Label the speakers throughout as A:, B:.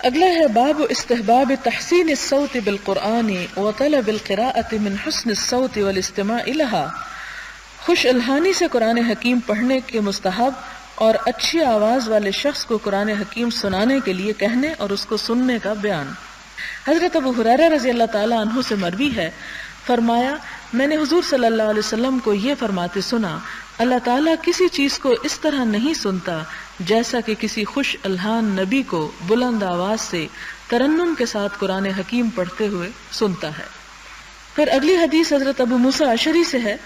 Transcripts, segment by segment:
A: اگلا ہے باب استحباب تحسین الصوت بالقرآن وطلب القراءة من حسن الصوت والاستماع لها، خوش الحانی سے قرآن حکیم پڑھنے کے مستحب اور اچھی آواز والے شخص کو قرآن حکیم سنانے کے لیے کہنے اور اس کو سننے کا بیان۔ حضرت ابو ہریرہ رضی اللہ تعالی عنہ سے مروی ہے، فرمایا میں نے حضور صلی اللہ علیہ وسلم کو یہ فرماتے سنا، اللہ تعالیٰ کسی چیز کو اس طرح نہیں سنتا جیسا کہ کسی خوش الحان نبی کو بلند آواز سے ترنم کے ساتھ قرآن حکیم پڑھتے ہوئے سنتا ہے۔ پھر اگلی حدیث حضرت ابو موسیٰ اشعری سے ہے،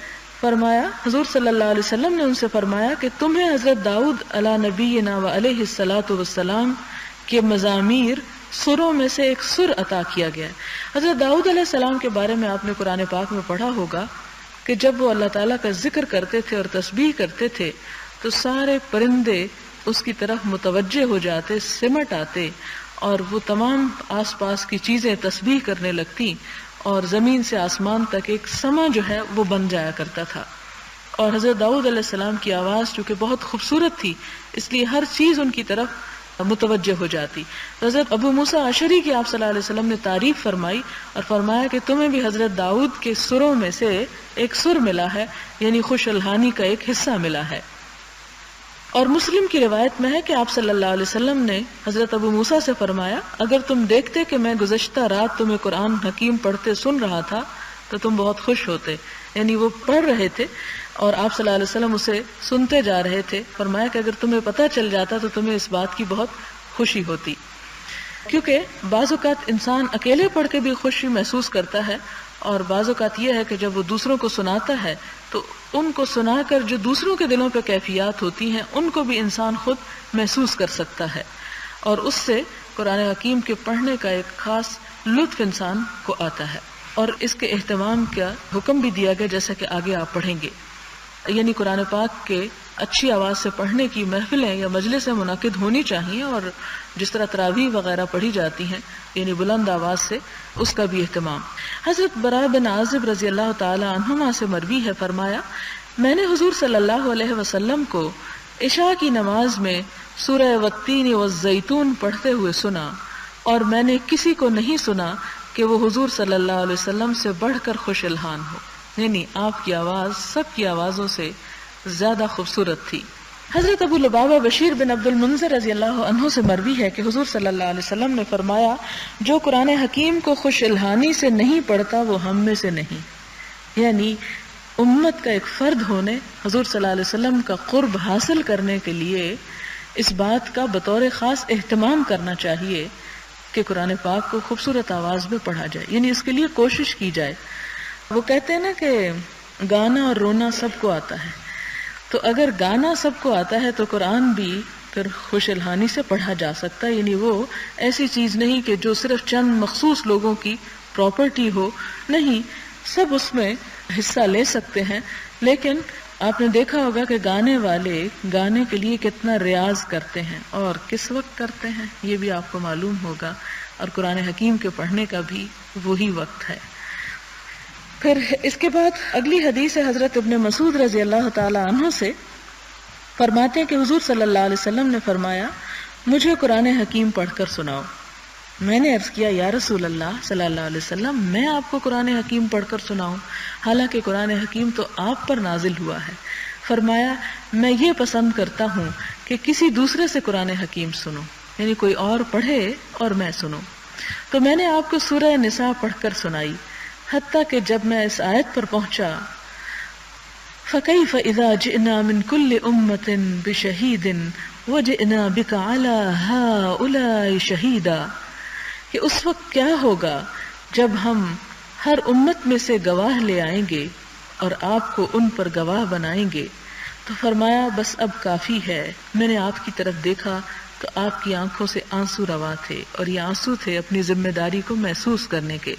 A: فرمایا حضور صلی اللہ علیہ وسلم نے ان سے فرمایا کہ تمہیں حضرت داؤد علی نبینا و علیہ الصلاۃ والسلام کے مزامیر سروں میں سے ایک سر عطا کیا گیا ہے۔ حضرت داؤد علیہ السلام کے بارے میں آپ نے قرآن پاک میں پڑھا ہوگا کہ جب وہ اللہ تعالیٰ کا ذکر کرتے تھے اور تسبیح کرتے تھے تو سارے پرندے اس کی طرف متوجہ ہو جاتے، سمٹ آتے، اور وہ تمام آس پاس کی چیزیں تسبیح کرنے لگتی، اور زمین سے آسمان تک ایک سما جو ہے وہ بن جایا کرتا تھا۔ اور حضرت داؤد علیہ السلام کی آواز چونکہ بہت خوبصورت تھی اس لیے ہر چیز ان کی طرف متوجہ ہو جاتی۔ حضرت ابو موسیٰ اشعری کی آپ صلی اللہ علیہ وسلم نے تعریف فرمائی اور فرمایا کہ تمہیں بھی حضرت داؤد کے سروں میں سے ایک سر ملا ہے، یعنی خوش الحانی کا ایک حصہ ملا ہے۔ اور مسلم کی روایت میں ہے کہ آپ صلی اللہ علیہ وسلم نے حضرت ابو موسیٰ سے فرمایا اگر تم دیکھتے کہ میں گزشتہ رات تمہیں قرآن حکیم پڑھتے سن رہا تھا تو تم بہت خوش ہوتے، یعنی وہ پڑھ رہے تھے اور آپ صلی اللہ علیہ وسلم اسے سنتے جا رہے تھے۔ فرمایا کہ اگر تمہیں پتہ چل جاتا تو تمہیں اس بات کی بہت خوشی ہوتی، کیونکہ بعض اوقات انسان اکیلے پڑھ کے بھی خوشی محسوس کرتا ہے، اور بعض اوقات یہ ہے کہ جب وہ دوسروں کو سناتا ہے تو ان کو سنا کر جو دوسروں کے دلوں پہ کیفیات ہوتی ہیں ان کو بھی انسان خود محسوس کر سکتا ہے، اور اس سے قرآن حکیم کے پڑھنے کا ایک خاص لطف انسان کو آتا ہے، اور اس کے اہتمام کا حکم بھی دیا گیا جیسا کہ آگے آپ پڑھیں گے۔ یعنی قرآن پاک کے اچھی آواز سے پڑھنے کی محفلیں یا مجلسیں منعقد ہونی چاہیے، اور جس طرح تراویح وغیرہ پڑھی جاتی ہیں یعنی بلند آواز سے، اس کا بھی اہتمام۔ حضرت براء بن عازب رضی اللہ تعالی عنہما سے مروی ہے، فرمایا میں نے حضور صلی اللہ علیہ وسلم کو عشاء کی نماز میں سورہ والتین والزیتون پڑھتے ہوئے سنا، اور میں نے کسی کو نہیں سنا کہ وہ حضور صلی اللہ علیہ وسلم سے بڑھ کر خوش الحان ہو، یعنی آپ کی آواز سب کی آوازوں سے زیادہ خوبصورت تھی۔ حضرت ابو لبابہ بشیر بن عبد المنذر رضی اللہ عنہ سے مروی ہے کہ حضور صلی اللہ علیہ وسلم نے فرمایا جو قرآن حکیم کو خوش الحانی سے نہیں پڑھتا وہ ہم میں سے نہیں، یعنی امت کا ایک فرد ہونے، حضور صلی اللہ علیہ وسلم کا قرب حاصل کرنے کے لیے اس بات کا بطور خاص اہتمام کرنا چاہیے کہ قرآن پاک کو خوبصورت آواز میں پڑھا جائے، یعنی اس کے لیے کوشش کی جائے۔ وہ کہتے ہیں نا کہ گانا اور رونا سب کو آتا ہے، تو اگر گانا سب کو آتا ہے تو قرآن بھی پھر خوش الحانی سے پڑھا جا سکتا ہے، یعنی وہ ایسی چیز نہیں کہ جو صرف چند مخصوص لوگوں کی پراپرٹی ہو، نہیں، سب اس میں حصہ لے سکتے ہیں۔ لیکن آپ نے دیکھا ہوگا کہ گانے والے گانے کے لیے کتنا ریاض کرتے ہیں اور کس وقت کرتے ہیں یہ بھی آپ کو معلوم ہوگا، اور قرآن حکیم کے پڑھنے کا بھی وہی وقت ہے۔ پھر اس کے بعد اگلی حدیث ہے حضرت ابن مسعود رضی اللہ تعالی عنہ سے، فرماتے ہیں کہ حضور صلی اللہ علیہ وسلم نے فرمایا مجھے قرآن حکیم پڑھ کر سناؤ۔ میں نے عرض کیا یا رسول اللہ صلی اللہ علیہ وسلم میں آپ کو قرآن حکیم پڑھ کر سناؤں، حالانکہ قرآن حکیم تو آپ پر نازل ہوا ہے۔ فرمایا میں یہ پسند کرتا ہوں کہ کسی دوسرے سے قرآن حکیم سنوں، یعنی کوئی اور پڑھے اور میں سنوں۔ تو میں نے آپ کو سورہ نساء پڑھ کر سنائی، حتیٰ کہ جب میں اس آیت پر پہنچا فَكَيْفَ إِذَا جِئْنَا مِنْ كُلِّ أُمَّةٍ بِشَهِيدٍ وَجِئْنَا بِكَ عَلَى هَؤُلَاءِ شَهِيدًا، کہ اس وقت کیا ہوگا جب ہم ہر امت میں سے گواہ لے آئیں گے اور آپ کو ان پر گواہ بنائیں گے۔ تو فرمایا بس اب کافی ہے۔ میں نے آپ کی طرف دیکھا تو آپ کی آنکھوں سے آنسو رواں تھے، اور یہ آنسو تھے اپنی ذمہ داری کو محسوس کرنے کے۔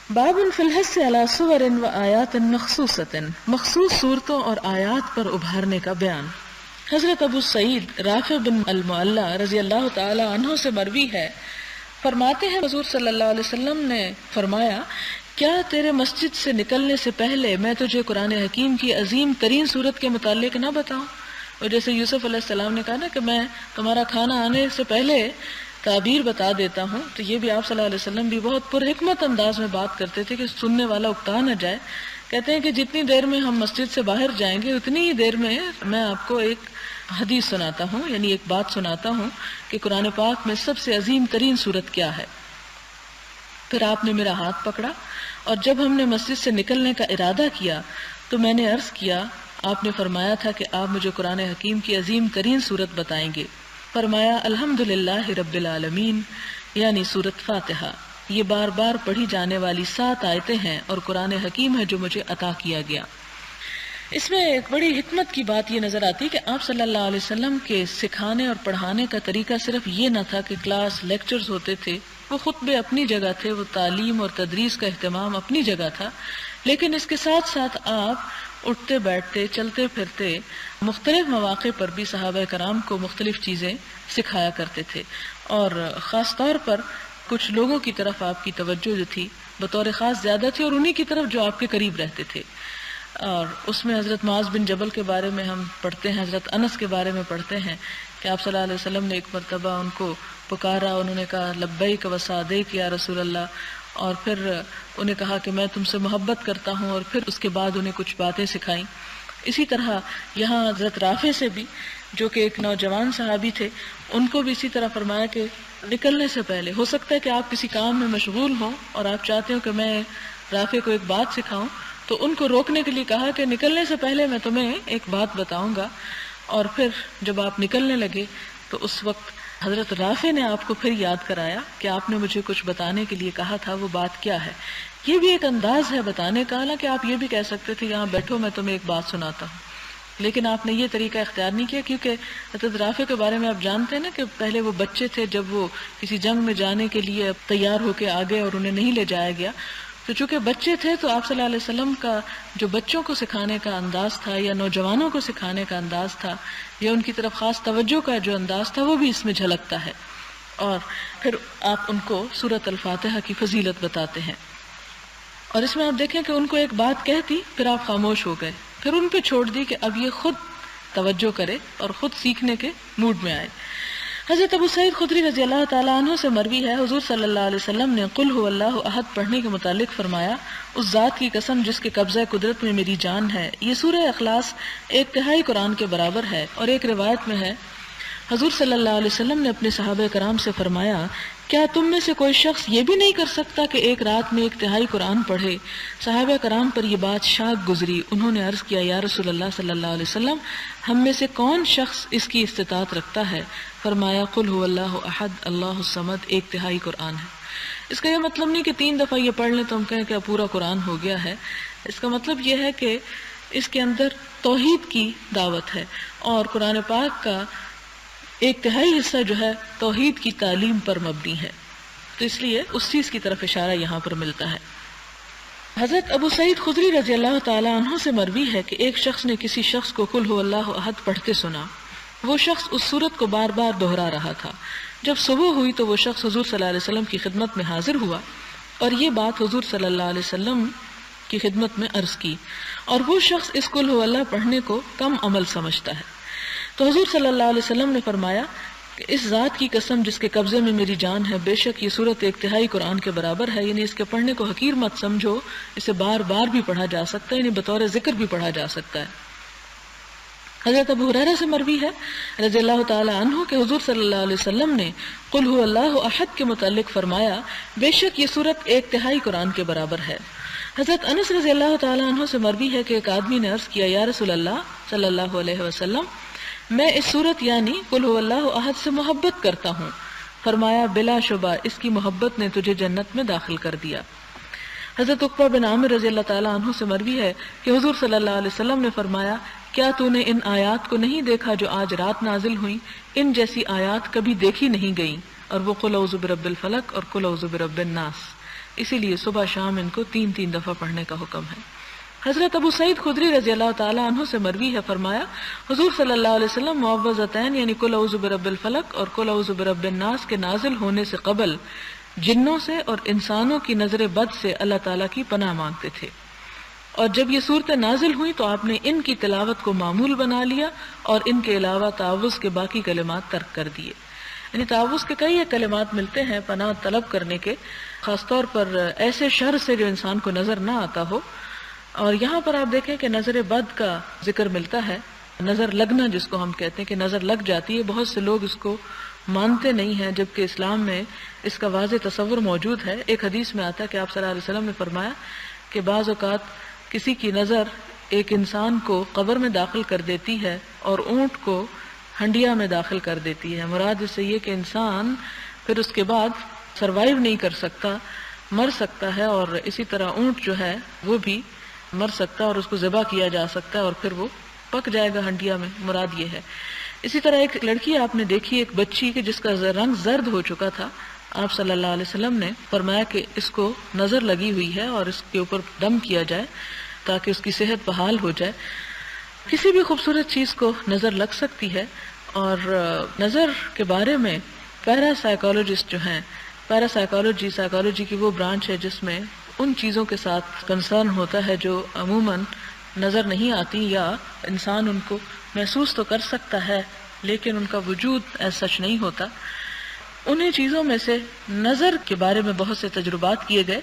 A: باب فی الحث علی صور و آیات مخصوصۃ، مخصوص صورتوں اور آیات پر ابھارنے کا بیان۔ حضرت ابو سعید رافع بن المعلی رضی اللہ تعالی عنہ سے مروی ہے، فرماتے ہیں حضور صلی اللہ علیہ وسلم نے فرمایا کیا تیرے مسجد سے نکلنے سے پہلے میں تجھے قرآن حکیم کی عظیم ترین صورت کے متعلق نہ بتاؤں؟ اور جیسے یوسف علیہ السلام نے کہا نا کہ میں تمہارا کھانا آنے سے پہلے تعبیر بتا دیتا ہوں، تو یہ بھی آپ صلی اللہ علیہ وسلم بھی بہت پرحکمت انداز میں بات کرتے تھے کہ سننے والا اکتا نہ جائے. کہتے ہیں کہ جتنی دیر میں ہم مسجد سے باہر جائیں گے اتنی ہی دیر میں میں آپ کو ایک حدیث سناتا ہوں، یعنی ایک بات سناتا ہوں کہ قرآن پاک میں سب سے عظیم ترین سورت کیا ہے. پھر آپ نے میرا ہاتھ پکڑا اور جب ہم نے مسجد سے نکلنے کا ارادہ کیا تو میں نے عرض کیا، آپ نے فرمایا تھا کہ آپ مجھے قرآن حکیم کی عظیم ترین سورت بتائیں گے. فرمایا الحمدللہ رب العالمین، یعنی سورت فاتحہ. یہ بار بار پڑھی جانے والی 7 آیتیں ہیں اور قرآن حکیم ہے جو مجھے عطا کیا گیا. اس میں ایک بڑی حکمت کی بات یہ نظر آتی ہے کہ آپ صلی اللہ علیہ وسلم کے سکھانے اور پڑھانے کا طریقہ صرف یہ نہ تھا کہ کلاس لیکچرز ہوتے تھے، وہ خطبے اپنی جگہ تھے، وہ تعلیم اور تدریس کا اہتمام اپنی جگہ تھا، لیکن اس کے ساتھ ساتھ آپ اٹھتے بیٹھتے چلتے پھرتے مختلف مواقع پر بھی صحابہ کرام کو مختلف چیزیں سکھایا کرتے تھے. اور خاص طور پر کچھ لوگوں کی طرف آپ کی توجہ جو تھی بطور خاص زیادہ تھی، اور انہی کی طرف جو آپ کے قریب رہتے تھے. اور اس میں حضرت معاذ بن جبل کے بارے میں ہم پڑھتے ہیں، حضرت انس کے بارے میں پڑھتے ہیں کہ آپ صلی اللہ علیہ وسلم نے ایک مرتبہ ان کو پکارا، انہوں نے کہا لبیک و سعدیک یا رسول اللہ، اور پھر انہیں کہا کہ میں تم سے محبت کرتا ہوں، اور پھر اس کے بعد انہیں کچھ باتیں سکھائیں. اسی طرح یہاں حضرت رافع سے بھی، جو کہ ایک نوجوان صحابی تھے، ان کو بھی اسی طرح فرمایا کہ نکلنے سے پہلے، ہو سکتا ہے کہ آپ کسی کام میں مشغول ہوں اور آپ چاہتے ہو کہ میں رافع کو ایک بات سکھاؤں، تو ان کو روکنے کے لیے کہا کہ نکلنے سے پہلے میں تمہیں ایک بات بتاؤں گا. اور پھر جب آپ نکلنے لگے تو اس وقت حضرت رافع نے آپ کو پھر یاد کرایا کہ آپ نے مجھے کچھ بتانے کے لیے کہا تھا، وہ بات کیا ہے. یہ بھی ایک انداز ہے بتانے کا، حالانکہ آپ یہ بھی کہہ سکتے تھے یہاں بیٹھو میں تمہیں ایک بات سناتا ہوں، لیکن آپ نے یہ طریقہ اختیار نہیں کیا، کیونکہ حضرت رافع کے بارے میں آپ جانتے ہیں نا کہ پہلے وہ بچے تھے، جب وہ کسی جنگ میں جانے کے لیے تیار ہو کے آگے اور انہیں نہیں لے جایا گیا، تو چونکہ بچے تھے تو آپ صلی اللہ علیہ وسلم کا جو بچوں کو سکھانے کا انداز تھا یا نوجوانوں کو سکھانے کا انداز تھا یا ان کی طرف خاص توجہ کا جو انداز تھا وہ بھی اس میں جھلکتا ہے. اور پھر آپ ان کو سورۃ الفاتحہ کی فضیلت بتاتے ہیں. اور اس میں آپ دیکھیں کہ ان کو ایک بات کہتی، پھر آپ خاموش ہو گئے، پھر ان پہ چھوڑ دی کہ اب یہ خود توجہ کرے اور خود سیکھنے کے موڈ میں آئے. حضرت ابو سعید خدری رضی اللہ تعالیٰ عنہ سے مروی ہے، حضور صلی اللہ علیہ وسلم نے قل هو اللہ احد پڑھنے کے متعلق فرمایا، اس ذات کی قسم جس کے قبضہ قدرت میں میری جان ہے. یہ سورہ اخلاص 1/3 قرآن کے برابر ہے. اور ایک روایت میں ہے حضور صلی اللہ علیہ وسلم نے اپنے صحابہ کرام سے فرمایا، کیا تم میں سے کوئی شخص یہ بھی نہیں کر سکتا کہ ایک رات میں 1/3 قرآن پڑھے؟ صحابہ کرام پر یہ بات شاک گزری. انہوں نے عرض کیا، یا رسول اللہ صلی اللہ علیہ وسلم، ہم میں سے کون شخص اس کی استطاعت رکھتا ہے؟ فرمایا قل هو اللہ احد اللہ الصمد 1/3 قرآن ہے. اس کا یہ مطلب نہیں کہ 3 دفعہ یہ پڑھ لیں تو ہم کہیں کہ پورا قرآن ہو گیا ہے. اس کا مطلب یہ ہے کہ اس کے اندر توحید کی دعوت ہے، اور قرآن پاک کا 1/3 حصہ جو ہے توحید کی تعلیم پر مبنی ہے، تو اس لیے اس چیز کی طرف اشارہ یہاں پر ملتا ہے. حضرت ابو سعید خدری رضی اللہ تعالیٰ عنہ سے مروی ہے کہ ایک شخص نے کسی شخص کو قل هو اللہ احد پڑھتے سنا. وہ شخص اس سورت کو بار بار دہرا رہا تھا. جب صبح ہوئی تو وہ شخص حضور صلی اللہ علیہ وسلم کی خدمت میں حاضر ہوا اور یہ بات حضور صلی اللہ علیہ وسلم کی خدمت میں عرض کی، اور وہ شخص اس قل هو اللہ پڑھنے کو کم عمل سمجھتا ہے. تو حضور صلی اللہ علیہ وسلم نے فرمایا کہ اس ذات کی قسم جس کے قبضے میں میری جان ہے، بے شک یہ سورت 1/3 قرآن کے برابر ہے. یعنی اس کے پڑھنے کو حقیر مت سمجھو، اسے بار بار بھی پڑھا جا سکتا ہے، یعنی بطور ذکر بھی پڑھا جا سکتا ہے. حضرت ابو ہریرہ سے مروی ہے رضی اللہ تعالی عنہ کہ حضور صلی اللہ علیہ وسلم نے قل هو اللہ احد کے متعلق فرمایا، بے شک یہ سورت 1/3 قرآن کے برابر ہے. حضرت انس رضی اللہ تعالی عنہ سے مروی ہے کہ ایک آدمی نے عرض کیا، یا رسول اللہ صلی اللہ علیہ وسلم، میں اس سورت یعنی قل هو اللہ احد سے محبت کرتا ہوں. فرمایا، بلا شبہ اس کی محبت نے تجھے جنت میں داخل کر دیا. حضرت عقبہ بن عامر رضی اللہ تعالی عنہ سے مروی ہے کہ حضور صلی اللہ علیہ وسلم نے فرمایا، کیا تو نے ان آیات کو نہیں دیکھا جو آج رات نازل ہوئیں؟ ان جیسی آیات کبھی دیکھی نہیں گئیں. اور وہ قل اعوذ برب الفلق اور قل اعوذ برب الناس، اسی لیے صبح شام ان کو 3 دفعہ پڑھنے کا حکم ہے. حضرت ابو سعید خدری رضی اللہ تعالی عنہ سے مروی ہے، فرمایا حضور صلی اللہ علیہ وسلم معوذتین یعنی قل اعوذ برب الفلق اور قل اعوذ برب الناس کے نازل ہونے سے قبل جنوں سے اور انسانوں کی نظر بد سے اللہ تعالیٰ کی پناہ مانگتے تھے. اور جب یہ صورتیں نازل ہوئیں تو آپ نے ان کی تلاوت کو معمول بنا لیا اور ان کے علاوہ تعوذ کے باقی کلمات ترک کر دیے. یعنی تعوذ کے کئی کلمات ملتے ہیں پناہ طلب کرنے کے، خاص طور پر ایسے شر سے جو انسان کو نظر نہ آتا ہو. اور یہاں پر آپ دیکھیں کہ نظر بد کا ذکر ملتا ہے، نظر لگنا جس کو ہم کہتے ہیں کہ نظر لگ جاتی ہے. بہت سے لوگ اس کو مانتے نہیں ہیں، جبکہ اسلام میں اس کا واضح تصور موجود ہے. ایک حدیث میں آتا ہے کہ آپ صلی اللہ علیہ وسلم نے فرمایا کہ بعض اوقات کسی کی نظر ایک انسان کو قبر میں داخل کر دیتی ہے اور اونٹ کو ہنڈیا میں داخل کر دیتی ہے. مراد اس سے یہ کہ انسان پھر اس کے بعد سروائیو نہیں کر سکتا، مر سکتا ہے، اور اسی طرح اونٹ جو ہے وہ بھی مر سکتا ہے اور اس کو ذبح کیا جا سکتا ہے اور پھر وہ پک جائے گا ہنڈیا میں. مراد یہ ہے. اسی طرح ایک لڑکی آپ نے دیکھی، ایک بچی کہ جس کا رنگ زرد ہو چکا تھا، آپ صلی اللہ علیہ وسلم نے فرمایا کہ اس کو نظر لگی ہوئی ہے اور اس کے اوپر دم کیا جائے تاکہ اس کی صحت بحال ہو جائے. کسی بھی خوبصورت چیز کو نظر لگ سکتی ہے. اور نظر کے بارے میں پیرا سائیکالوجسٹ جو ہیں، پیرا سائیکالوجی کی وہ برانچ ہے جس میں ان چیزوں کے ساتھ کنسرن ہوتا ہے جو عموماً نظر نہیں آتی یا انسان ان کو محسوس تو کر سکتا ہے لیکن ان کا وجود ایز سچ نہیں ہوتا. انہیں چیزوں میں سے نظر کے بارے میں بہت سے تجربات کیے گئے.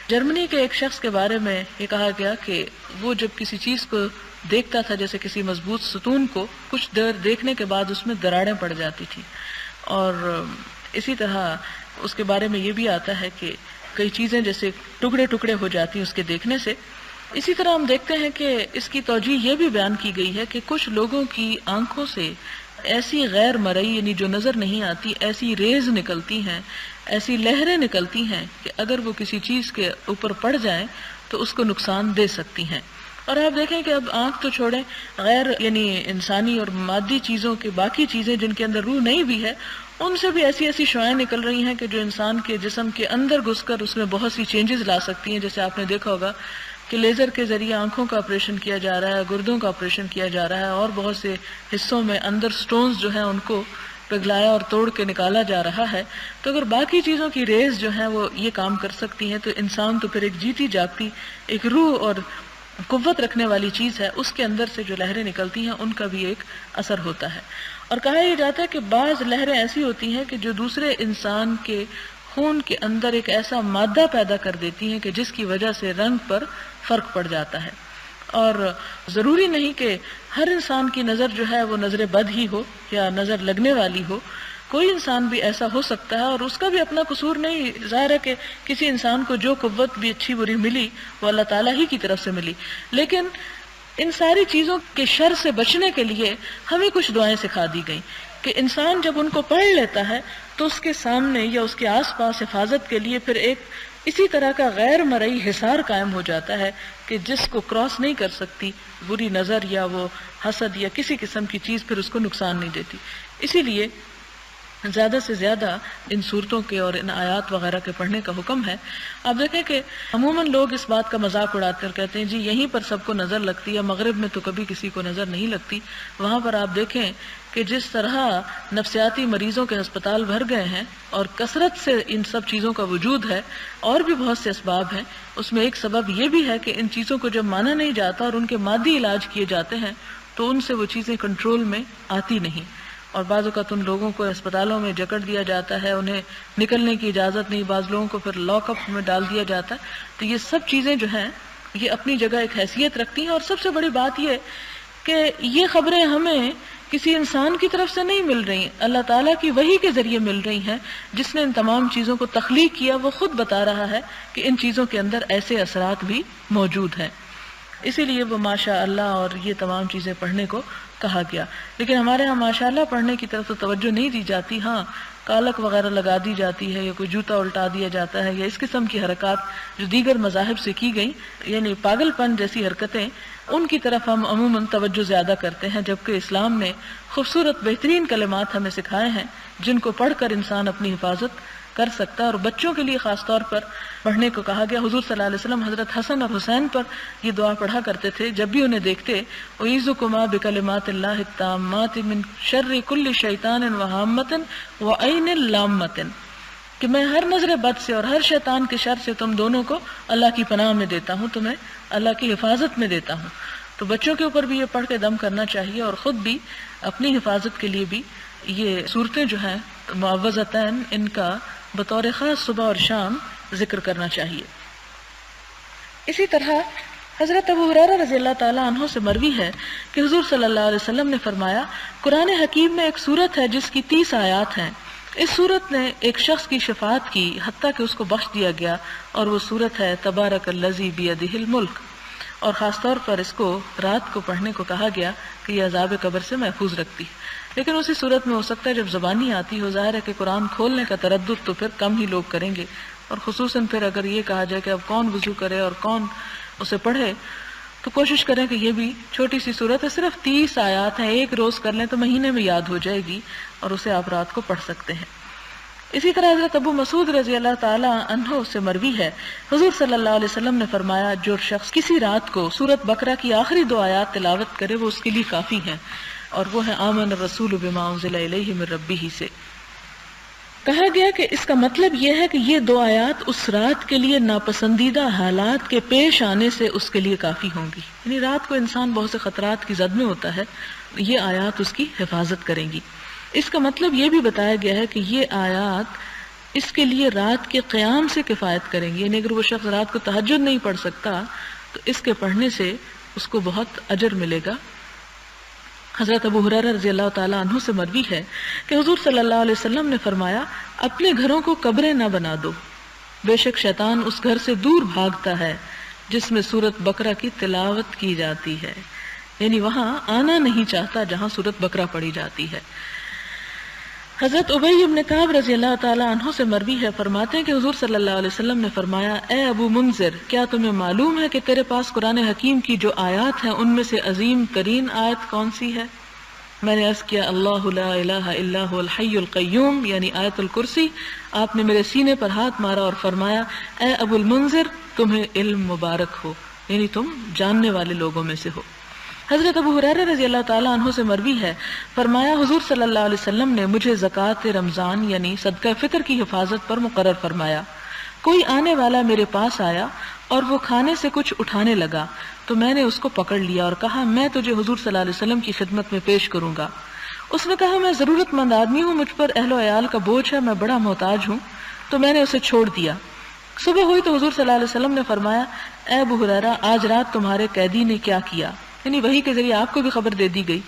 A: جرمنی کے ایک شخص کے بارے میں یہ کہا گیا کہ وہ جب کسی چیز کو دیکھتا تھا، جیسے کسی مضبوط ستون کو، کچھ دیر دیکھنے کے بعد اس میں دراڑیں پڑ جاتی تھی. اور اسی طرح اس کے بارے میں یہ بھی آتا ہے کہ کئی چیزیں جیسے ٹکڑے ٹکڑے ہو جاتی ہیں اس کے دیکھنے سے. اسی طرح ہم دیکھتے ہیں کہ اس کی توجیہ یہ بھی بیان کی گئی ہے کہ کچھ لوگوں کی آنکھوں سے ایسی غیر مرئی، یعنی جو نظر نہیں آتی، ایسی ریز نکلتی ہیں، ایسی لہریں نکلتی ہیں کہ اگر وہ کسی چیز کے اوپر پڑ جائیں تو اس کو نقصان دے سکتی ہیں. اور آپ دیکھیں کہ اب آنکھ تو چھوڑیں، غیر یعنی انسانی اور مادی چیزوں کے باقی چیزیں جن کے اندر روح نہیں بھی ہے، ان سے بھی ایسی ایسی شعاعیں نکل رہی ہیں کہ جو انسان کے جسم کے اندر گھس کر اس میں بہت سی چینجز لا سکتی ہیں. جیسے آپ نے دیکھا ہوگا کہ لیزر کے ذریعے آنکھوں کا آپریشن کیا جا رہا ہے، گردوں کا آپریشن کیا جا رہا ہے، اور بہت سے حصوں میں اندر سٹونز جو ہیں ان کو پگھلایا اور توڑ کے نکالا جا رہا ہے. تو اگر باقی چیزوں کی ریز جو ہیں وہ یہ کام کر سکتی ہیں تو انسان تو پھر ایک جیتی جاگتی ایک روح اور قوت رکھنے والی چیز ہے، اس کے اندر سے جو لہریں نکلتی ہیں ان کا بھی ایک اثر ہوتا ہے. اور کہا یہ جاتا ہے کہ بعض لہریں ایسی ہوتی ہیں کہ جو دوسرے انسان کے خون کے اندر ایک ایسا مادہ پیدا کر دیتی ہیں کہ جس کی وجہ سے رنگ پر فرق پڑ جاتا ہے. اور ضروری نہیں کہ ہر انسان کی نظر جو ہے وہ نظر بد ہی ہو یا نظر لگنے والی ہو. کوئی انسان بھی ایسا ہو سکتا ہے اور اس کا بھی اپنا قصور نہیں. ظاہر ہے کہ کسی انسان کو جو قوت بھی اچھی بری ملی وہ اللہ تعالیٰ ہی کی طرف سے ملی، لیکن ان ساری چیزوں کے شر سے بچنے کے لیے ہمیں کچھ دعائیں سکھا دی گئیں کہ انسان جب ان کو پڑھ لیتا ہے تو اس کے سامنے یا اس کے آس پاس حفاظت کے لیے پھر ایک اسی طرح کا غیر مرئی حصار قائم ہو جاتا ہے کہ جس کو کراس نہیں کر سکتی بری نظر یا وہ حسد یا کسی قسم کی چیز، پھر اس کو نقصان نہیں دیتی. اسی لیے زیادہ سے زیادہ ان صورتوں کے اور ان آیات وغیرہ کے پڑھنے کا حکم ہے. آپ دیکھیں کہ عموماً لوگ اس بات کا مذاق اڑاتے اور کہتے ہیں جی یہیں پر سب کو نظر لگتی ہے، مغرب میں تو کبھی کسی کو نظر نہیں لگتی. وہاں پر آپ دیکھیں کہ جس طرح نفسیاتی مریضوں کے ہسپتال بھر گئے ہیں اور کثرت سے ان سب چیزوں کا وجود ہے، اور بھی بہت سے اسباب ہیں. اس میں ایک سبب یہ بھی ہے کہ ان چیزوں کو جب مانا نہیں جاتا اور ان کے مادی علاج کیے جاتے ہیں تو ان سے وہ چیزیں کنٹرول میں آتی نہیں، اور بعض اوقات ان لوگوں کو اسپتالوں میں جکڑ دیا جاتا ہے، انہیں نکلنے کی اجازت نہیں، بعض لوگوں کو پھر لاک اپ میں ڈال دیا جاتا ہے. تو یہ سب چیزیں جو ہیں یہ اپنی جگہ ایک حیثیت رکھتی ہیں. اور سب سے بڑی بات یہ کہ یہ خبریں ہمیں کسی انسان کی طرف سے نہیں مل رہی، اللہ تعالیٰ کی وحی کے ذریعے مل رہی ہیں. جس نے ان تمام چیزوں کو تخلیق کیا وہ خود بتا رہا ہے کہ ان چیزوں کے اندر ایسے اثرات بھی موجود ہیں. اسی لیے وہ ماشاء اللہ اور یہ تمام چیزیں پڑھنے کو کہا گیا. لیکن ہمارے ہاں ماشاء اللہ پڑھنے کی طرف تو توجہ نہیں دی جاتی. ہاں کالک وغیرہ لگا دی جاتی ہے یا کوئی جوتا الٹا دیا جاتا ہے یا اس قسم کی حرکات جو دیگر مذاہب سے کی گئی، یعنی پاگل پن جیسی حرکتیں، ان کی طرف ہم عموماً توجہ زیادہ کرتے ہیں، جبکہ اسلام نے خوبصورت بہترین کلمات ہمیں سکھائے ہیں جن کو پڑھ کر انسان اپنی حفاظت کر سکتا ہے. اور بچوں کے لیے خاص طور پر پڑھنے کو کہا گیا. حضور صلی اللہ علیہ وسلم حضرت حسن اور حسین پر یہ دعا پڑھا کرتے تھے جب بھی انہیں دیکھتے، اعوذکما بکلمات اللہ التامات من شر کل شیطان وہامۃ وعین لامۃ، کہ میں ہر نظر بد سے اور ہر شیطان کے شر سے تم دونوں کو اللہ کی پناہ میں دیتا ہوں، تمہیں اللہ کی حفاظت میں دیتا ہوں. تو بچوں کے اوپر بھی یہ پڑھ کے دم کرنا چاہیے اور خود بھی اپنی حفاظت کے لیے بھی یہ صورتیں جو ہیں معوذتین، ان کا بطور خاص صبح اور شام ذکر کرنا چاہیے۔ اسی طرح حضرت ابو ہریرہ رضی اللہ تعالیٰ عنہ سے مروی ہے کہ حضور صلی اللہ علیہ وسلم نے فرمایا، قرآن حکیم میں ایک سورت ہے جس کی 30 آیات ہیں، اس سورت نے ایک شخص کی شفاعت کی حتیٰ کہ اس کو بخش دیا گیا، اور وہ سورت ہے تبارک الذی بیدہ الملک، اور خاص طور پر اس کو رات کو پڑھنے کو کہا گیا کہ یہ عذاب قبر سے محفوظ رکھتی ہے۔ لیکن اسی صورت میں ہو سکتا ہے جب زبانی آتی ہو، ظاہر ہے کہ قرآن کھولنے کا تردد تو پھر کم ہی لوگ کریں گے، اور خصوصاً پھر اگر یہ کہا جائے کہ اب کون وضو کرے اور کون اسے پڑھے، تو کوشش کریں کہ یہ بھی چھوٹی سی صورت ہے، صرف 30 آیات ہیں، ایک روز کر لیں تو مہینے میں یاد ہو جائے گی، اور اسے آپ رات کو پڑھ سکتے ہیں۔ اسی طرح حضرت ابو مسعود رضی اللہ تعالی عنہ سے مروی ہے، حضور صلی اللہ علیہ وسلم نے فرمایا، جو شخص کسی رات کو سورۃ بقرہ کی آخری 2 آیات تلاوت کرے وہ اس کے لیے کافی ہیں، اور وہ ہے آمن الرسول بما انزل الیہ من ربہ سے۔ کہا گیا کہ اس کا مطلب یہ ہے کہ یہ 2 آیات اس رات کے لیے ناپسندیدہ حالات کے پیش آنے سے اس کے لیے کافی ہوں گی، یعنی رات کو انسان بہت سے خطرات کی زد میں ہوتا ہے، یہ آیات اس کی حفاظت کریں گی۔ اس کا مطلب یہ بھی بتایا گیا ہے کہ یہ آیات اس کے لیے رات کے قیام سے کفایت کریں گی، یعنی اگر وہ شخص رات کو تہجد نہیں پڑھ سکتا تو اس کے پڑھنے سے اس کو بہت اجر ملے گا۔ حضرت ابو ہریرہ رضی اللہ تعالیٰ عنہ سے مروی ہے کہ حضور صلی اللہ علیہ وسلم نے فرمایا، اپنے گھروں کو قبریں نہ بنا دو، بے شک شیطان اس گھر سے دور بھاگتا ہے جس میں سورۃ بقرہ کی تلاوت کی جاتی ہے، یعنی وہاں آنا نہیں چاہتا جہاں سورۃ بقرہ پڑھی جاتی ہے۔ حضرت ابی بن کعب رضی اللہ تعالیٰ عنہ سے مروی ہے، فرماتے ہیں کہ حضور صلی اللہ علیہ وسلم نے فرمایا، اے ابو منذر، کیا تمہیں معلوم ہے کہ تیرے پاس قرآن حکیم کی جو آیات ہیں ان میں سے عظیم ترین آیت کون سی ہے؟ میں نے عرض کیا، اللہ لا الہ الا هو الحی القیوم، یعنی آیت الکرسی۔ آپ نے میرے سینے پر ہاتھ مارا اور فرمایا، اے ابو المنذر، تمہیں علم مبارک ہو، یعنی تم جاننے والے لوگوں میں سے ہو۔ حضرت ابو ہریرہ رضی اللہ تعالیٰ عنہ سے مروی ہے، فرمایا، حضور صلی اللہ علیہ وسلم نے مجھے زکوٰۃ رمضان یعنی صدقہ فطر کی حفاظت پر مقرر فرمایا۔ کوئی آنے والا میرے پاس آیا اور وہ کھانے سے کچھ اٹھانے لگا تو میں نے اس کو پکڑ لیا اور کہا، میں تجھے حضور صلی اللہ علیہ وسلم کی خدمت میں پیش کروں گا۔ اس نے کہا، میں ضرورت مند آدمی ہوں، مجھ پر اہل و عیال کا بوجھ ہے، میں بڑا محتاج ہوں، تو میں نے اسے چھوڑ دیا۔ صبح ہوئی تو حضور صلی اللہ علیہ وسلم نے فرمایا، اے ابو ہریرہ، آج رات تمہارے قیدی نے کیا کیا؟ یعنی وحی کے ذریعے آپ کو بھی خبر دے دی گئی۔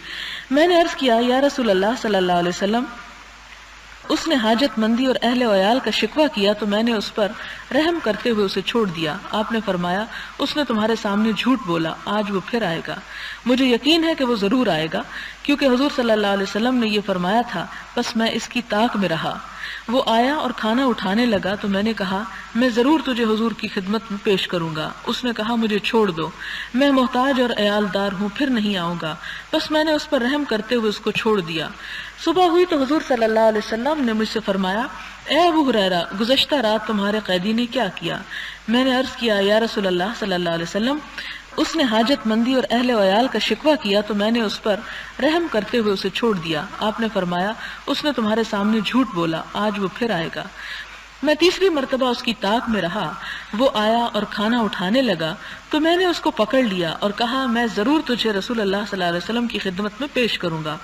A: میں نے عرض کیا، یا رسول اللہ صلی اللہ علیہ وسلم، اس نے حاجت مندی اور اہل و عیال کا شکوہ کیا تو میں نے اس پر رحم کرتے ہوئے اسے چھوڑ دیا۔ آپ نے فرمایا، اس نے تمہارے سامنے جھوٹ بولا، آج وہ پھر آئے گا، مجھے یقین ہے کہ وہ ضرور آئے گا، کیونکہ حضور صلی اللہ علیہ وسلم نے یہ فرمایا تھا، بس میں اس کی طاق میں رہا۔ وہ آیا اور کھانا اٹھانے لگا تو میں نے کہا، میں ضرور تجھے حضور کی خدمت میں پیش کروں گا۔ اس نے کہا، مجھے چھوڑ دو، میں محتاج اور عیال دار ہوں، پھر نہیں آؤں گا۔ بس میں نے اس پر رحم کرتے ہوئے اس کو چھوڑ دیا۔ صبح ہوئی تو حضور صلی اللہ علیہ وسلم نے مجھ سے فرمایا، اے ابو ہریرہ، گزشتہ رات تمہارے قیدی نے کیا کیا؟ میں نے عرض کیا، یا رسول اللہ صلی اللہ علیہ وسلم، اس نے حاجت مندی اور اہل و عیال کا شکوہ کیا تو میں نے اس پر رحم کرتے ہوئے اسے چھوڑ دیا۔ آپ نے فرمایا، اس نے تمہارے سامنے جھوٹ بولا، آج وہ پھر آئے گا۔ میں تیسری مرتبہ اس کی طاق میں رہا۔ وہ آیا اور کھانا اٹھانے لگا تو میں نے اس کو پکڑ لیا اور کہا، میں ضرور تجھے رسول اللہ صلی اللہ علیہ وسلم کی خدمت میں پیش کروں گا۔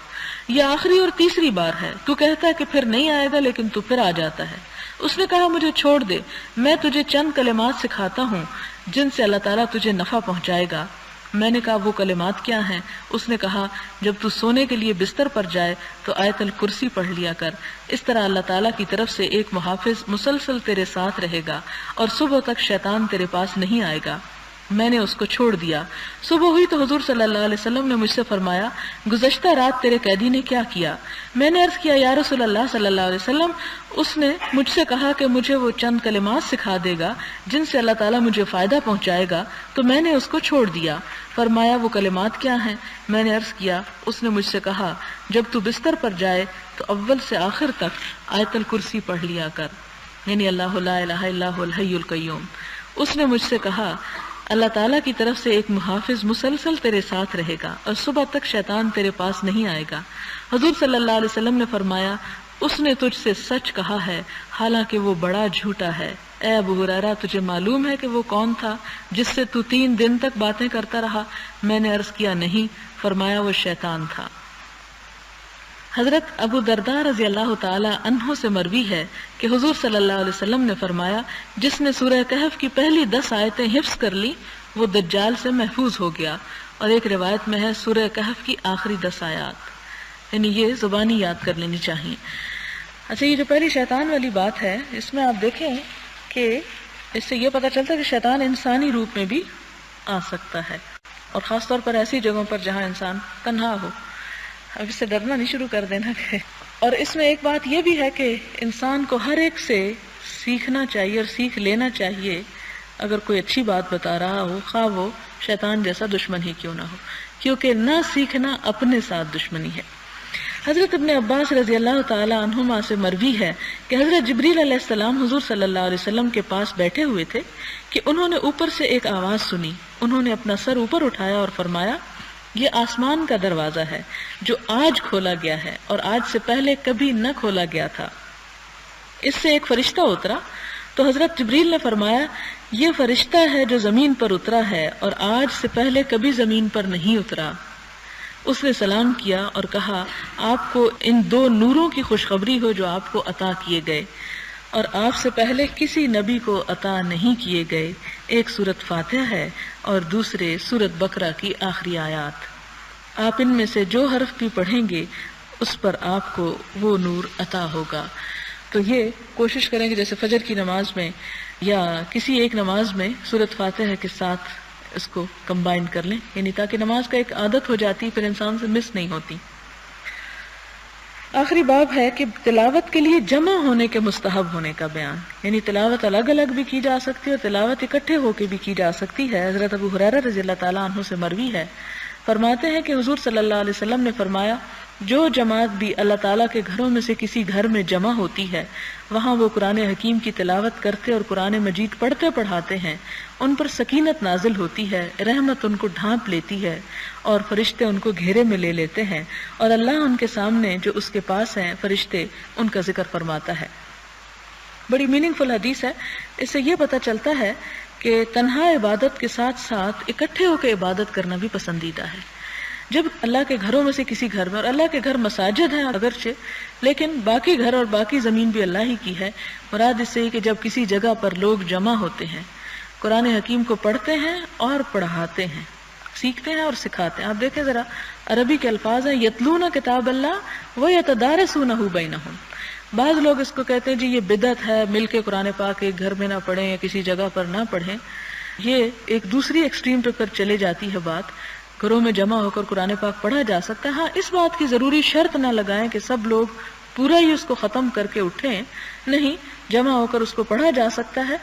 A: یہ آخری اور تیسری بار ہے، تو کہتا ہے کہ پھر نہیں آئے گا لیکن تو پھر آ جاتا ہے۔ اس نے کہا، مجھے چھوڑ دے، میں تجھے چند کلمات سکھاتا ہوں جن سے اللہ تعالیٰ تجھے نفع پہنچائے گا۔ میں نے کہا، وہ کلمات کیا ہیں؟ اس نے کہا، جب تو سونے کے لیے بستر پر جائے تو آیت الکرسی پڑھ لیا کر، اس طرح اللہ تعالیٰ کی طرف سے ایک محافظ مسلسل تیرے ساتھ رہے گا اور صبح تک شیطان تیرے پاس نہیں آئے گا۔ میں نے اس کو چھوڑ دیا۔ صبح ہوئی تو حضور صلی اللہ علیہ وسلم نے مجھ سے فرمایا، گزشتہ رات تیرے قیدی نے کیا کیا؟ میں نے عرض کیا، یا رسول اللہ صلی اللہ علیہ وسلم، اس نے مجھ سے کہا کہ مجھے وہ چند کلمات سکھا دے گا جن سے اللہ تعالیٰ مجھے فائدہ پہنچائے گا، تو میں نے اس کو چھوڑ دیا۔ فرمایا، وہ کلمات کیا ہیں؟ میں نے عرض کیا، اس نے مجھ سے کہا، جب تو بستر پر جائے تو اول سے آخر تک آیت الکرسی پڑھ لیا کر، یعنی اللہ لا الہ الا هو الحی القیوم۔ اس نے مجھ سے کہا، اللہ تعالیٰ کی طرف سے ایک محافظ مسلسل تیرے ساتھ رہے گا اور صبح تک شیطان تیرے پاس نہیں آئے گا۔ حضور صلی اللہ علیہ وسلم نے فرمایا، اس نے تجھ سے سچ کہا ہے حالانکہ وہ بڑا جھوٹا ہے۔ اے ابو ہریرہ، تجھے معلوم ہے کہ وہ کون تھا جس سے تو 3 دن تک باتیں کرتا رہا؟ میں نے عرض کیا، نہیں۔ فرمایا، وہ شیطان تھا۔ حضرت ابو درداء رضی اللہ تعالی عنہ سے مروی ہے کہ حضور صلی اللہ علیہ وسلم نے فرمایا جس نے سورہ کہف کی پہلی 10 آیتیں حفظ کر لی وہ دجال سے محفوظ ہو گیا، اور ایک روایت میں ہے سورہ کہف کی آخری 10 آیات، یعنی یہ زبانی یاد کر لینی چاہیے۔ اچھا، یہ جو پہلی شیطان والی بات ہے اس میں آپ دیکھیں کہ اس سے یہ پتہ چلتا ہے کہ شیطان انسانی روپ میں بھی آ سکتا ہے، اور خاص طور پر ایسی جگہوں پر جہاں انسان تنہا ہو۔ اب اس سے ڈرنا نہیں شروع کر دینا کہ، اور اس میں ایک بات یہ بھی ہے کہ انسان کو ہر ایک سے سیکھنا چاہیے اور سیکھ لینا چاہیے، اگر کوئی اچھی بات بتا رہا ہو خواہ وہ شیطان جیسا دشمن ہی کیوں نہ ہو، کیونکہ نہ سیکھنا اپنے ساتھ دشمنی ہے۔ حضرت ابن عباس رضی اللہ تعالی عنہما سے مروی ہے کہ حضرت جبریل علیہ السلام حضور صلی اللہ علیہ وسلم کے پاس بیٹھے ہوئے تھے کہ انہوں نے اوپر سے ایک آواز سنی، انہوں نے اپنا سر اوپر اٹھایا اور فرمایا یہ آسمان کا دروازہ ہے جو آج کھولا گیا ہے اور آج سے پہلے کبھی نہ کھولا گیا تھا۔ اس سے ایک فرشتہ اترا تو حضرت جبریل نے فرمایا یہ فرشتہ ہے جو زمین پر اترا ہے اور آج سے پہلے کبھی زمین پر نہیں اترا۔ اس نے سلام کیا اور کہا آپ کو ان 2 نوروں کی خوشخبری ہو جو آپ کو عطا کیے گئے اور آپ سے پہلے کسی نبی کو عطا نہیں کیے گئے، ایک سورۃ فاتحہ ہے اور دوسرے سورۃ بقرہ کی آخری آیات، آپ ان میں سے جو حرف بھی پڑھیں گے اس پر آپ کو وہ نور عطا ہوگا۔ تو یہ کوشش کریں کہ جیسے فجر کی نماز میں یا کسی ایک نماز میں سورۃ فاتحہ کے ساتھ اس کو کمبائن کر لیں، یعنی تاکہ نماز کا ایک عادت ہو جاتی پھر انسان سے مس نہیں ہوتی۔ آخری باب ہے کہ تلاوت کے لیے جمع ہونے کے مستحب ہونے کا بیان، یعنی تلاوت الگ الگ بھی کی جا سکتی ہے اور تلاوت اکٹھے ہو کے بھی کی جا سکتی ہے۔ حضرت ابو ہریرہ رضی اللہ تعالیٰ عنہ سے مروی ہے، فرماتے ہیں کہ حضور صلی اللہ علیہ وسلم نے فرمایا جو جماعت بھی اللہ تعالیٰ کے گھروں میں سے کسی گھر میں جمع ہوتی ہے وہاں وہ قرآن حکیم کی تلاوت کرتے اور قرآن مجید پڑھتے پڑھاتے ہیں، ان پر سکینت نازل ہوتی ہے، رحمت ان کو ڈھانپ لیتی ہے اور فرشتے ان کو گھیرے میں لے لیتے ہیں، اور اللہ ان کے سامنے جو اس کے پاس ہیں فرشتے ان کا ذکر فرماتا ہے۔ بڑی میننگ فل حدیث ہے۔ اس سے یہ پتہ چلتا ہے کہ تنہا عبادت کے ساتھ ساتھ اکٹھے ہو کے عبادت کرنا بھی پسندیدہ ہے۔ جب اللہ کے گھروں میں سے کسی گھر میں، اور اللہ کے گھر مساجد ہیں اگرچہ لیکن باقی گھر اور باقی زمین بھی اللہ ہی کی ہے، مراد اس سے کہ جب کسی جگہ پر لوگ جمع ہوتے ہیں قرآن حکیم کو پڑھتے ہیں اور پڑھاتے ہیں، سیکھتے ہیں اور سکھاتے ہیں۔ آپ دیکھیں ذرا عربی کے الفاظ ہیں یتلون کتاب اللہ ویتدارسونہ بینہم۔ بعض لوگ اس کو کہتے ہیں جی یہ بدعت ہے، مل کے قرآن پاک ایک گھر میں نہ پڑھیں یا کسی جگہ پر نہ پڑھیں۔ یہ ایک دوسری ایکسٹریم پر چلے جاتی ہے بات۔ گھروں میں جمع ہو کر قرآن پاک پڑھا جا سکتا ہے، ہاں اس بات کی ضروری شرط نہ لگائیں کہ سب لوگ پورا ہی اس کو ختم کر کے اٹھیں، نہیں، جمع ہو کر اس کو پڑھا جا سکتا ہے،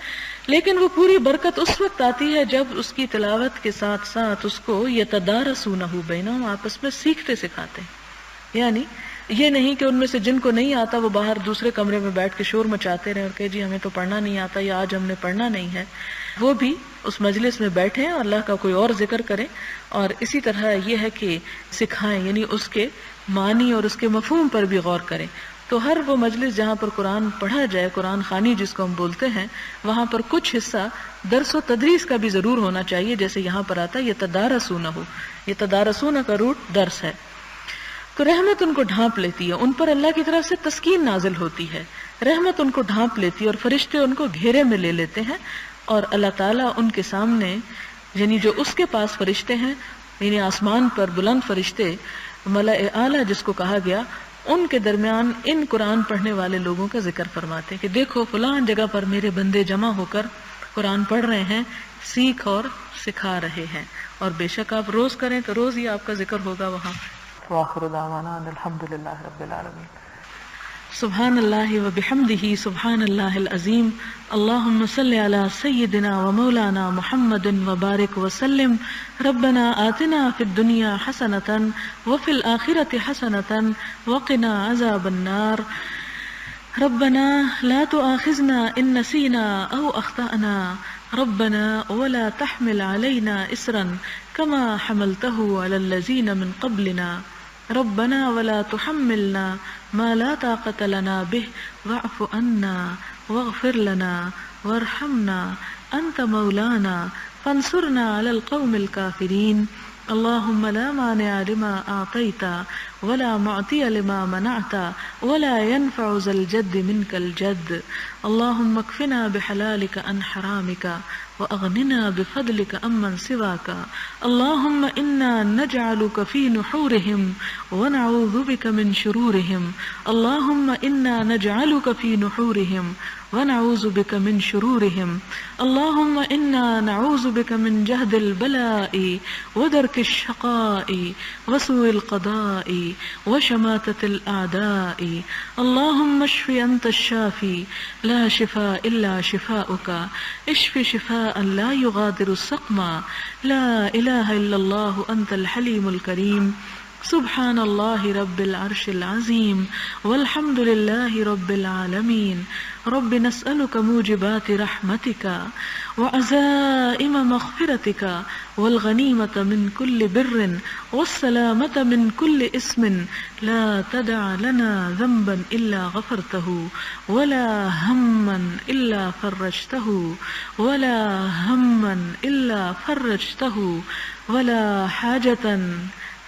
A: لیکن وہ پوری برکت اس وقت آتی ہے جب اس کی تلاوت کے ساتھ ساتھ اس کو یتدارسونہ بینہم، آپس میں سیکھتے سکھاتے ہیں۔ یعنی یہ نہیں کہ ان میں سے جن کو نہیں آتا وہ باہر دوسرے کمرے میں بیٹھ کے شور مچاتے رہیں اور کہ جی ہمیں تو پڑھنا نہیں آتا یا آج ہم نے پڑھنا نہیں ہے، وہ بھی اس مجلس میں بیٹھیں اور اللہ کا کوئی اور ذکر کریں، اور اسی طرح یہ ہے کہ سکھائیں، یعنی اس کے معنی اور اس کے مفہوم پر بھی غور کریں۔ تو ہر وہ مجلس جہاں پر قرآن پڑھا جائے، قرآن خوانی جس کو ہم بولتے ہیں، وہاں پر کچھ حصہ درس و تدریس کا بھی ضرور ہونا چاہیے، جیسے یہاں پر آتا ہے یتدارسونہ، یتدارسونہ کا روٹ درس ہے۔ تو رحمت ان کو ڈھانپ لیتی ہے، ان پر اللہ کی طرف سے تسکین نازل ہوتی ہے، رحمت ان کو ڈھانپ لیتی ہے اور فرشتے ان کو گھیرے میں لے لیتے ہیں، اور اللہ تعالیٰ ان کے سامنے، یعنی جو اس کے پاس فرشتے ہیں، یعنی آسمان پر بلند فرشتے، ملائے اعلیٰ جس کو کہا گیا، ان کے درمیان ان قرآن پڑھنے والے لوگوں کا ذکر فرماتے ہیں کہ دیکھو فلاں جگہ پر میرے بندے جمع ہو کر قرآن پڑھ رہے ہیں، سیکھ اور سکھا رہے ہیں، اور بے شک آپ روز کریں تو روز ہی آپ کا ذکر ہوگا وہاں۔ وآخر دعوانا ان الحمد للہ رب العالمین۔ سبحان اللہ وبحمدہ سبحان اللہ العظیم۔ اللہم صلی علی سیدنا ومولانا محمد وبارک وسلم۔ ربنا آتنا فی الدنیا حسنۃ وفی الآخرۃ حسنۃ وقنا عذاب النار۔ ربنا لا تؤاخذنا ان نسینا او اخطأنا، ربنا ولا تحمل علينا إصرا كما حملته على الذين من قبلنا، ربنا ولا تحملنا ما لا طاقة لنا به واعف عنا واغفر لنا وارحمنا أنت مولانا فانصرنا على القوم الكافرين۔ اللهم لا مانع لما أعطيت ولا معطي لما منعت ولا ينفع ذا الجد منك الجد. اللهم اكفنا بحلالك عن حرامك وأغننا بفضلك عمن سواك. اللهم إنا نجعلك في نحورهم ونعوذ بك من شرورهم. اللهم إنا نجعلك في نحورهم ونعوذ بك من شرورهم. اللهم إنا نعوذ بك من جهد البلاء ودرك الشقاء وسوء القضاء وشماتة الأعداء. اللهم اشف أنت الشافي لا شفاء إلا شفاؤك، اشف شفاء لا يغادر سقما. لا إله إلا الله أنت الحليم الكريم. سبحان الله رب العرش العظيم والحمد لله رب العالمين. رب نسألك موجبات رحمتك وعزائم مغفرتك والغنيمة من كل بر والسلامة من كل اسم، لا تدع لنا ذنبا إلا غفرته ولا هما إلا فرجته ولا هما إلا فرجته ولا حاجة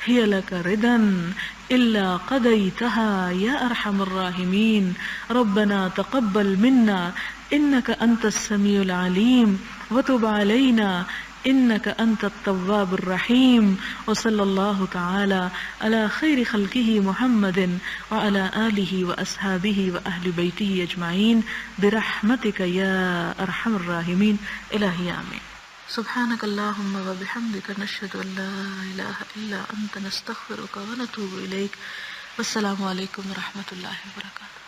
A: هي لك ردا إلا قضيتها يا أرحم الراحمين. ربنا تقبل منا إنك أنت السميع العليم وتب علينا إنك أنت التواب الرحيم. وصلى الله تعالى على خير خلقه محمد وعلى آله وأصحابه وأهل بيته أجمعين برحمتك يا أرحم الراحمين. إلهي آمين. سبحانك اللهم وبحمدك نشهد أن لا إله إلا أنت نستغفرك ونتوب إليك. والسلام عليكم ورحمة الله وبركاته.